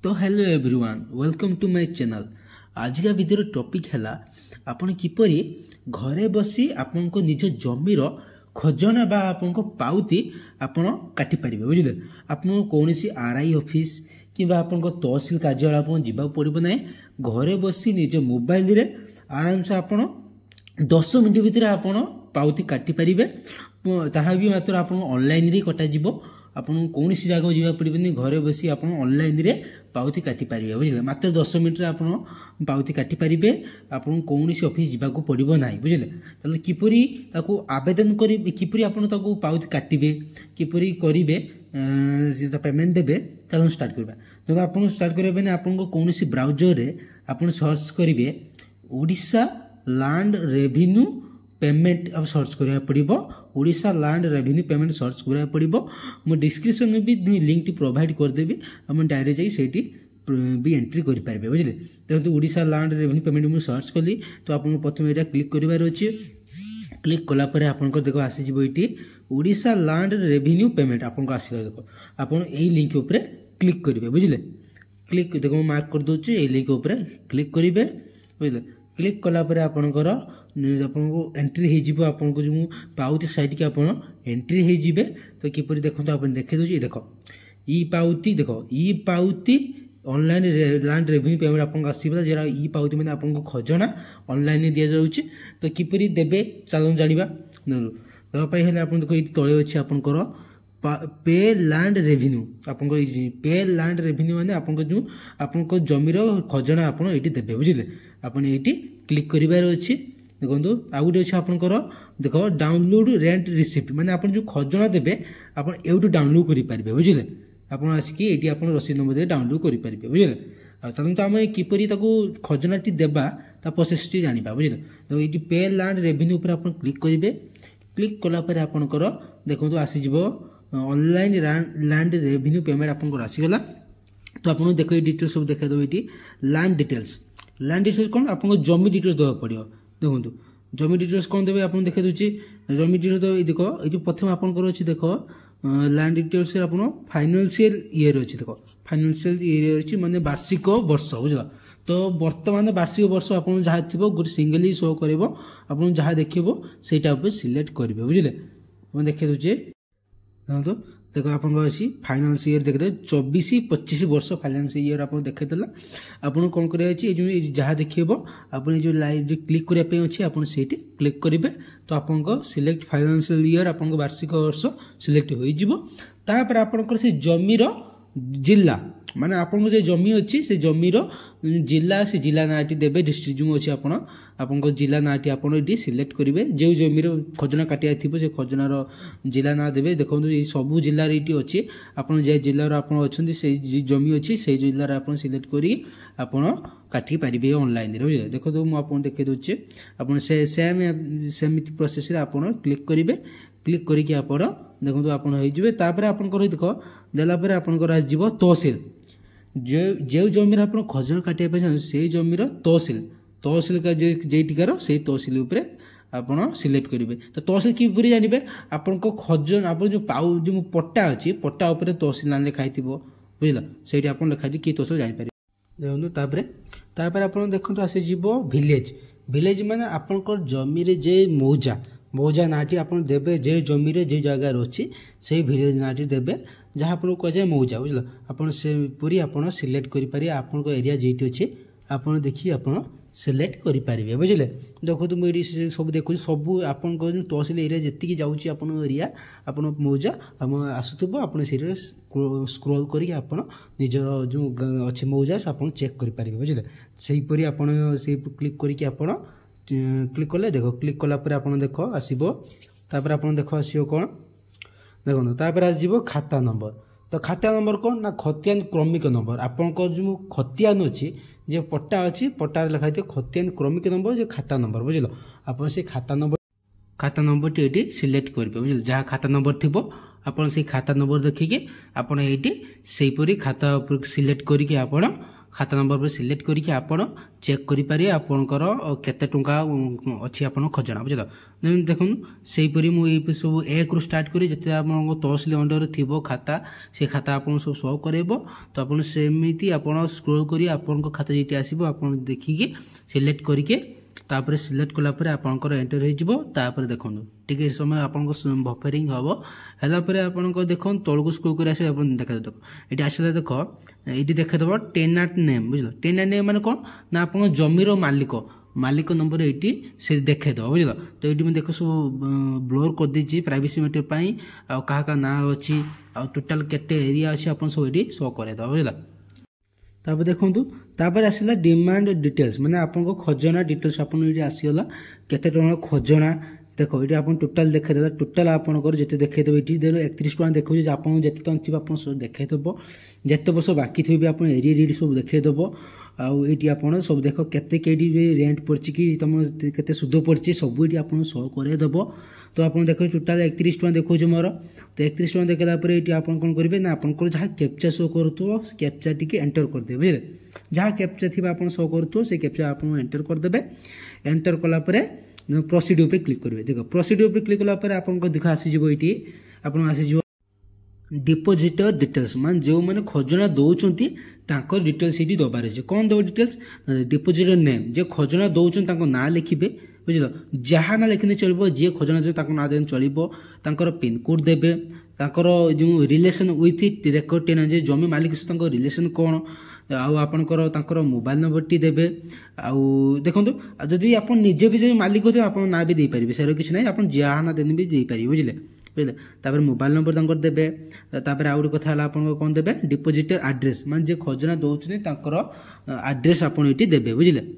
तो hello everyone welcome to my channel. आज का वीडियो टॉपिक है आपण किपरि घरे बसी आपण को निज जमीर खजना बा आपण को पाउती आपण काटी परिबे बुझले। आपण कोनोसी आरआई ऑफिस किबा आपण को तहसील कार्यालय आपण जिबा पड़िबो नै, घरे बसी निज मोबाइल रे आराम से आपण 10 मिनिट भितर आपण पाउती काटी परिबे। ताहा भी मात्र आपण ऑनलाइन रे कटा जिवो। आपन कौन सी जगह जावा पड़े घरे बसी आप ऑनलाइन रे पाउती काटी पारे बुझे। मात्र 10 मिनट आप पाउती काटी पारे। आपन कौन सी ऑफिस जावाक पड़ो ना बुझे। ताले किपरि ताकू आवेदन करेंगे, किपरि आपन ताकू पाउती काटिबे, किपरि करेंगे पेमेंट देबे। चलो स्टार्ट करबा। तो आपन स्टार्ट करबे ना आपन को कौन सी ब्राउजर रे आपन सर्च करेंगे ओडिशा लैंड रेवेन्यू पेमेंट अब सर्च करा पड़ो। Odisha land revenue payment search करा पड़ो। मो डिस्क्रिप्शन में भी लिंक टी प्रोवाइड करदेवी। आप डायरेक्ट जाइए भी एंट्री करेंगे बुझे। देखो ओडिशा लैंड रेवेन्यू पेमेंट मुझे सर्च कली तो आपको प्रथम यहाँ क्लिक करार अच्छे। क्लिक कलापर आप देख आसीज ये ओडिशा लैंड रेवेन्यू पेमेंट आपको आसला। देख आप लिंक उपर क्लिक करेंगे बुझे। क्लिक देखो मार्क कर दूचे ये लिंक उपर क्लिक करेंगे बुझे। क्लिक कलापर आपणकर आपको एंट्री हो आपको जो पाउती साइट के आप एंट्री हो। तो किपर देखो आप देखे दूसरी देख ई पाउती देख ई पाउती ऑनलाइन लैंड रेवेन्यू पेमेंट आपको आसला। जरा ई पाउती मैंने आपको खजना ऑनलाइन दि जाऊँगी। तो किपर देवे चलो जाना देवाई आप देखो ये तले अच्छे आपंकर पे लैंड रेवेन्यू आपको पे लैंड रेवेन्यू मैंने आपको जो आपको जमीर खजना आप देवे बुझे। आपन ये क्लिक करार अच्छे। देखो आउ गोटे अच्छे आपंकर देख डाउनलोड रेंट रिसिप्ट मैंने आप जो खजना देवे आप एवं डाउनलोड करेंगे बुझे। आप आसिक ये आप रसीद नंबर डाउनलोड करेंगे बुझे। चलो तो आम किपर खजना टी देवा प्रोसेस टी जाना बुझे। तो ये पे लैंड रेवेन्यू पर आप क्लिक करेंगे। क्लिक कलापर आपंकर देखो आसीज ऑनलाइन लैंड रेवेन्यू पेमेंट आपको आसीगला। तो आप देख डिटेल्स सब देखा दो ये लैंड डिटेल्स। लैंड डिटेल्स कौन आपको जमी डिटेल्स देवा पड़ो। देखो जमी डिटेल्स कौन देवे आप देखा दूसरी जमी डिटेल्स देख ये प्रथम आपंकर अच्छे देख लैंड डिटेल्स आप फाइनान्शियल ईयर अच्छे। देख फाइनान्शियल ईयर अच्छी मानने वार्षिक वर्ष बुझल। तो बर्तमान वार्षिक वर्ष आप जहाँ थी गोटे सिंगल शो कर आप जहाँ देखो से सिलेक्ट करेंगे बुझे। देखा दूचे देखो देख आप फाइनान्स ईयर देखते 24-25 वर्ष फाइनान्स ईयर आप देखेला। आपको कौन कर जहाँ देखो आप जो लाइव क्लिक करने अच्छे आप क्लिक करेंगे। तो आपको सिलेक्ट फाइनान्शियल ईयर आप वार्षिक वर्ष सिलेक्ट होपर आपंकर से जमीर जिला माने आपन जो जमी अच्छी से जमीर जिला से जिला नाटी देवे। डिस्ट्रिक्ट जो अच्छे आपन जिला नाटी आप सिलेक्ट करेंगे। जो जमीर खजना काटिया थी से खजनार जिला ना देवे। देखो ये सबू जिलार ये अच्छे आप जिलार आप अच्छा जमी अच्छी से जिलार आप सिलेक्ट कर काटि पारे ऑनलाइन बुझे। देखो तो मुझे देखे दूचे आप सेमती प्रोसेस आप क्लिक करेंगे। क्लिक करके आप देखो तो आपपर आपंकर देख देलापर आपंकर आसो तहसील जो जमीर आप खजना काटिया चाहते से जमीर तहसील तहसील का जेटिकार से तहसील उपरे आप सिलेक्ट करेंगे। तो तहसील किपरि जानवे आपण खजन आप जो पाउ जो पट्टा अच्छी पट्टा उपर तहसील ना लिखाई बुझल से आप लिखाई कि तहसील जापर। देखो आप देखो आसीज विलेज। विलेज माने आपंकर जमी जे मौजा मौजा नाटी आप देवे जे जमी जे जगार अच्छी से विलेज नाटी देवे जहाँ आपको कहुए मौजा बुझल। आप से पूरी आप सिलेक्ट करेंगे आपण एरिया जेटी अच्छे आप देखिए आप सिलेक्ट करेंगे बुझे। देखो तो मुझे सब देखो सब आप तहसील एरिया जी जाऊँगी आप एरिया आप मौजा आसुब आप स्क्रोल करके आप निजर जो अच्छे मौजा आप चेक करेंगे बुझे। सेहीपरि आप क्लिक करके आप क्लिक कले देख क्लिक कलापर आप देख आसो। तापर आप देख आसो कौन देखो तापर आसो खाता नंबर। तो खाता नंबर कौन ना खतियान क्रमिक नंबर आपंकर जो खतियान अच्छी जो पट्टा अच्छी पट्टार लिखाई थी खतियान क्रमिक नंबर जो खाता नंबर बुझल। आप से खाता नंबर टी ये सिलेक्ट करेंगे बुझल। जहाँ खाता नंबर थी आप खाता नंबर देखिए आपड़ ये खाता सिलेक्ट करके आप खाता नंबर पर सिलेक्ट करके आपण चेक करेंगे आपणकर केते टंका अच्छी आप खजना बुझल देखुन से मुझे सब 1 रु स्टार्ट करी जिते आप तहसिल अंडर थी खाता से खाता आप सब शो करेब तो आप सेमती आप स्क्रोल कर आपण खाता जी आसो आप देखिए सिलेक्ट करके तापर सिलेक्ट कलापर आपंकर एंटर हो देखो टिके समय आप बफरिंग हम है आप देख तौक स्क्रोल कर देखा देख ये आसला देख ये देखेदेव टेनाट नेम बुझल टेनाट नेम माने कौन ना आप जमीर मालिक नंबर ये से देखेदेव बुझल तो ये देख सब ब्लोर कर देछि प्राइवेसी मैटर क्या ना अच्छी टोटाल केते एरिया अच्छी आप सब ये शो करेदेव बुझल तापर देखूँ तापर आसला डिमांड डिटेल्स माने आपको खजना डिटेल्स आप आसीगला केते टଙ୍କା खजना देख ये आप टोटाल देखेदेला टोटाल आपंकर जिते देखेदेव ये 31 टଙ୍କା देखो आपको जिते टଙ୍କା थी आप देखेदेव जिते वर्ष बाकी थी आप एरिया रीड सब देखेदेव आईटी आप सब देख केते रेंट पड़ी कि तुम केते सुध पड़ी सब ये आप शो करदेव तो आप देख टोटाल 31 टଙ୍କା देखो मोर तो 31 टଙ୍କା देखला ये आप कौन करेंगे ना आपंकर जहाँ कैप्चा शो करूँ कैप्चा टी एंटर करदे बुझे जहाँ कैप्चा थी आप शो करूँ से कैप्चा आप एंटर करदे एंटर कलापर प्रोसीड उपर क्लिक करेंगे देख प्रोसीड उपर क्लिक कलापर आप देख आसीज ये आप आसीज डिपोजिटर डिटेल्स मान जो मैंने खजना दौरान डिटेल्स ये दबार अच्छे कौन दब डिटेल्स डिपोजिटर नेम जो खजना दौरान ना लिखे बुझल जहाँ ना लिखने चलो जी खजना जो ना देने चलो पिनकोड देवे जो रिलेसन विथ रेकर्ड टेनांट जे जमी मालिक सहित रिलेसन कौन आपंकर मोबाइल नंबर टी देवे आउ देखो जदि आप निजे भी जो मालिक होते आप ना भी देपारे सर किसी ना आप जहाँ ना देने भी देपारे बुझे बुझे तापर मोबाइल नंबर देवे तापर आउ गोटे कथा आप कौन देवे डिपोजिटर एड्रेस मान जे खजना दौरान एड्रेस आप देवे बुझे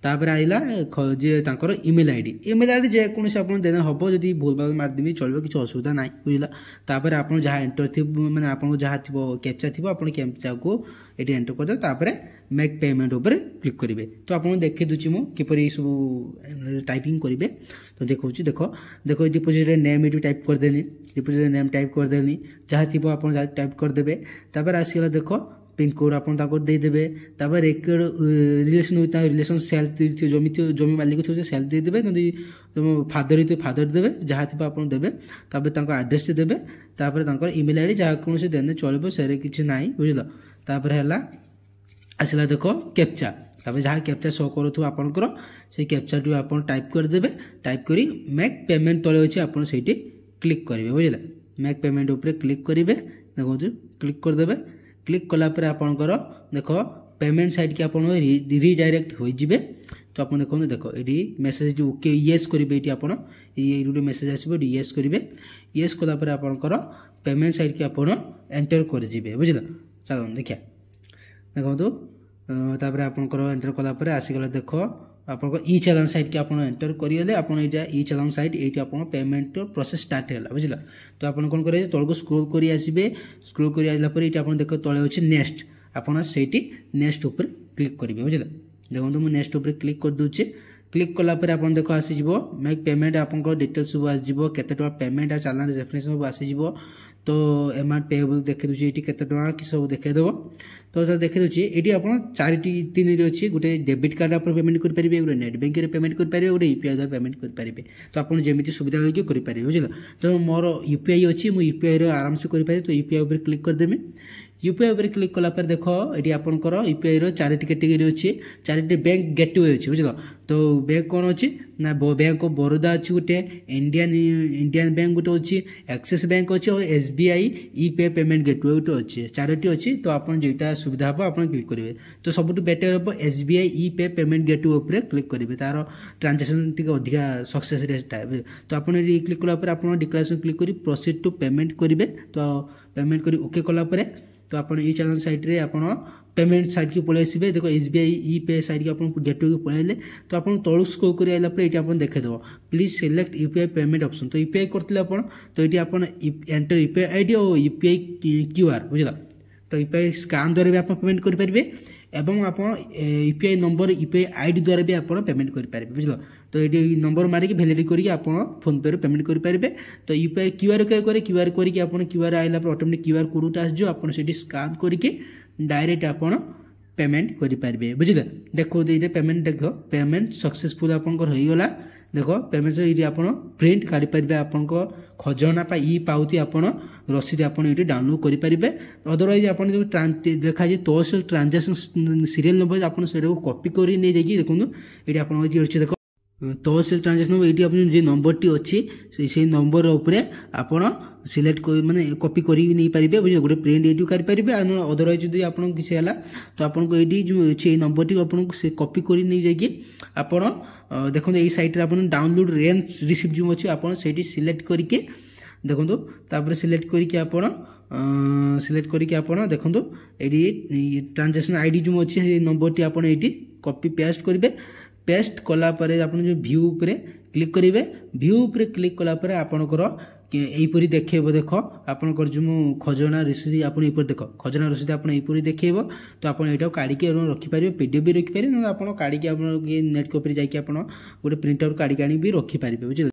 तापर आइला जे इमेल आईडी जेकोसी आप देना हम जब भूल भाल मारदेवी चलो किसी असुविधा ना बुझला तापर आप जहाँ एंटर थी मैंने आप जहाँ थी कैप्चा थी आप कैप्चा को ये एंटर करदे तापर मेक पेमेंट उपर क्लिक करेंगे तो आप देखी दूसरी मुझे किपर सब टाइपिंग करेंगे तो देखो देख डिपोजिटर नेम ये टाइप करदेनी डिपोजिटर नेम टाइप करदेनी जहाँ थी आप टाइप करदे तापर आसगला देख पिनकोड आप देदेवे तापर रेकर्ड रिलेसन विथ रिलेसन सेल जमी मालिक थी सेल देदेवे तुम फादर थी फादर देवे जहाँ थी आप देवे तापर एड्रेस देवे तापर इमेल आईडी जहाँ कौन से देने चलो से किसी ना बुझल तापर है आसला देख कैप्चा तापर जहाँ कैप्चा शो करूँ आपंकर से कैप्चा टी आप टाइप करदे टाइप कर मेक पेमेंट तले अच्छे आप क्लिक करेंगे बुझे मेक पेमेंट उपर क्लिक करेंगे देखो क्लिक करदे क्लिक कलापर आपंकर देख पेमेंट साइड की आप रिडायरेक्ट हो जाए तो आप देखो ये मेसेज ओके येस करेंगे ये आप गोटे मेसेज आसो येस करेंगे येस कलापर आपंकर पेमेंट साइड की आप एंटर कर बुझल चलो देखिए देखो तापर आपंकर एंटर कलापर आसीगला देख आप ई चालान साइट की आप एंटर करेंगे आप ई चालान साइट ये आप पेमेंट प्रोसेस स्टार्ट है बुझल तो आप कौन करेंगे तौक स्क्रोल कर आसबे स्क्रोल कर आसापर ये आप देख तले अच्छे नेक्स्ट आपड़ से नेक्स्ट उपर क्लिक करेंगे बुझल देखो मुझे नेक्स्ट उपर क्लिक कर दूचे क्लिक कलापर आप देख आसीज मेक पेमेंट आप डिटेल्स सब आसो के पेमेंट आ चालान रेफरेंस सब आसीज तो अमाउंट पेएबल देखे दूसरी ये केते टଙ୍କା कि सब देखेदेव तो देखे दूसरी ये आप 4-3 अच्छी गोटे डेबिट कार्ड आप पेमेंट करेंगे गोटे नेट बैंक पेमेंट करेंगे गोटे यूपीआई द्वारा पेमेंट करेंगे तो आप जमी सुविधा लगे करेंगे बुझल तो मोर यूपीआई अच्छी मुझे यूपीआई आराम से करें तो यूपीआई उपर क्लिक करदेवी यूपीआई उपर क्लिक कलापर देख ये आपंकर यूपीआई 4 कैटेगरी अच्छी 4 बैंक गेटवे अच्छी बुझल तो बैंक कौन अच्छी ना बैंक ऑफ बरोदा अच्छी गोटे इंडियन बैंक गोटे अच्छी एक्सिस बैंक अच्छी और एसबीआई ई पे पेमेंट गेटवे गोटे अच्छी 4टी अच्छी तो आप जोटा सुविधा हम आप क्लिक करेंगे तो सबुठ बेटर हम एसबीआई ई पे पेमेंट गेटवे उपर क्लिक करेंगे तार ट्रांजेक्शन टी अधिका सक्सेस रेट है तो आप क्लिक कलापर आप डिक्लेरेशन क्लिक कर प्रोसीड टू पेमेंट करेंगे तो पेमेंट कर ओके कलापर तो आप ई चैनल साइट रे आप पेमेंट साइट की पलि आसबे देखो एसबीआई ई पे साइट की आप गेटवे को पलैले तो आप तलू स्क्रोल कर आइला पर ये आप देखेदेव please select UPI payment option तो यूपीआई करते आप तो ये आप एंटर यूपीआई आईडी और यूपीआई क्यूआर बुझल तो यूपीआई स्कान द्वारा भी आप पेमेंट करेंगे एवं आप यूपीआई नंबर यूपीआई आईडी द्वारा भी आप पेमेंट करेंगे बुझल तो ये नंबर मारिक भैलिडेट करके आप फोन पे पेमेंट करेंगे तो यूपीआई क्यूआर क्यूआर करके क्यूआर आइला ऑटोमेटिक क्यूआर कोड आसो आप स्कान करके डायरेक्ट आप पेमेंट करेंगे बुझे देखो ये पेमेंट देख पेमेंट सक्सेसफुल आपंकर होगला देख पेमेंट ये आप प्रिंट काढ़ी पारे आपन खजना ई पाउती आप रसीद आप डाउनलोड करेंगे अदरवाइज आप जो देखा जाए तहसील ट्रांजेक्शन सीरियल नंबर आप कॉपी कर नहीं जाइए देखो ये आप देख तहसील ट्रांजेक्शन ये आप जो नंबर टी अच्छी से नंबर उपरे आप सिलेक्ट माने कॉपी कर नहीं पारे बुझे गोटे प्रिंट ये करेंगे अदरवाइज जो आप किसी है तो आपको ये जो अच्छे नंबर टी आप कॉपी कर नहीं जाइए आप देखो यही साइट आप डाउनलोड रेंज रिसीप्ट जो अच्छे आप सिलेक्ट करके देखो तापर सिलेक्ट करके आप सिलेक्ट करके आप देखो ये ट्रांजेक्शन आईडी जो अच्छे नंबर टी आप कॉपी पेस्ट करेंगे पेस्ट कला परे आप जो व्यू उपरे क्लिक करेंगे व्यू उपरे क्लिक कला परे आपनकर यहीपरी देखेब देख आपंकर जो खजना रसीद आप देख खजना रसीद आप देखेब तो आप यहाँ काढ़ी रखिपारे पीडीएफ भी रखिपारे आप काढ़ी नेट कॉपी जाकि गोटे प्रिंट आउट काढ़ी भी रखिपारे बुझे।